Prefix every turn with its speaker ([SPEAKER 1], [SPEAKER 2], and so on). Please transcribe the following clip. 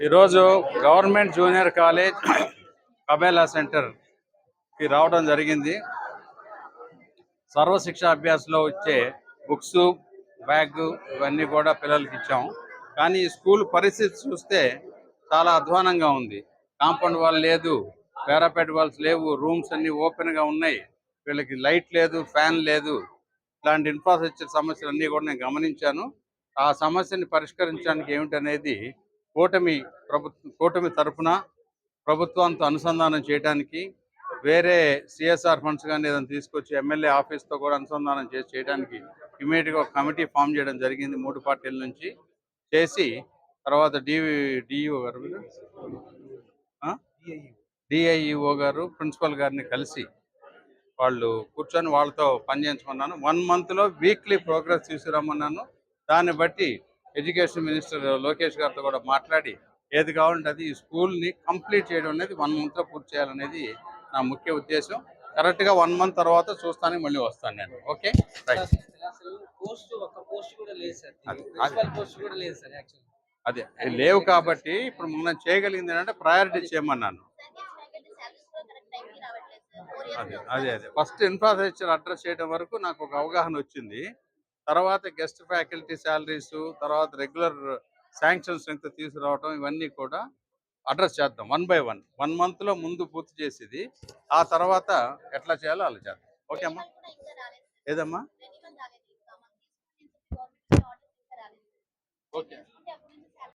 [SPEAKER 1] ఈరోజు government junior college కబేలా సెంటర్కి రావడం జరిగింది. సర్వశిక్ష అభ్యాసంలో వచ్చే బుక్స్, బ్యాగ్ ఇవన్నీ కూడా పిల్లలకి ఇచ్చాం. కానీ ఈ స్కూల్ పరిస్థితి చూస్తే చాలా అధ్వానంగా ఉంది. కాంపౌండ్ వాల్ లేదు, పారాపెట్ వాల్స్ లేవు, రూమ్స్ అన్నీ ఓపెన్గా ఉన్నాయి. వీళ్ళకి లైట్ లేదు, ఫ్యాన్ లేదు. ఇలాంటి ఇన్ఫ్రాస్ట్రక్చర్ సమస్యలన్నీ కూడా నేను గమనించాను. ఆ సమస్యని పరిష్కరించడానికి ఏమిటనేది కూటమి తరఫున ప్రభుత్వంతో అనుసంధానం చేయడానికి వేరే సిఎస్ఆర్ ఫండ్స్ కానీ ఏదైనా తీసుకొచ్చి ఎమ్మెల్యే ఆఫీస్తో కూడా అనుసంధానం చేయడానికి ఇమీడియట్గా ఒక కమిటీ ఫామ్ చేయడం జరిగింది. 3 పార్టీల నుంచి చేసి తర్వాత డిఈఓ గారు డిఐఈఓ గారు ప్రిన్సిపల్ గారిని కలిసి వాళ్ళు కూర్చొని వాళ్ళతో పనిచేయించుకున్నాను. 1 మంత్లో వీక్లీ ప్రోగ్రెస్ తీసుకురమ్మన్నాను. దాన్ని బట్టి ఎడ్యుకేషన్ మినిస్టర్ లోకేష్ గారితో కూడా మాట్లాడి ఏది కావాలంటే అది ఈ స్కూల్ని కంప్లీట్ చేయడం అనేది 1 మంత్లో పూర్తి చేయాలనేది నా ముఖ్య ఉద్దేశం. కరెక్ట్గా 1 మంత్ తర్వాత చూస్తానికి మళ్ళీ వస్తాను నేను. Okay, right. అదే లేవు కాబట్టి ఇప్పుడు మనం చేయగలిగింది ఏంటంటే ప్రయారిటీ చేయమన్నాను. అదే ఫస్ట్ ఇన్ఫ్రాస్ట్రక్చర్ అడ్రస్ చేయడం వరకు నాకు ఒక అవగాహన వచ్చింది. తర్వాత గెస్ట్ ఫ్యాకల్టీ శాలరీస్, తర్వాత రెగ్యులర్ శాంక్షన్స్ ఎంత తీసుకురావడం ఇవన్నీ కూడా అడ్రస్ చేద్దాం 1 by 1. 1 మంత్లో ముందు పూర్తి చేసేది, ఆ తర్వాత ఎట్లా చేయాలో అలా చేద్దాం. ఓకే అమ్మా. ఏదమ్మా? ఓకే.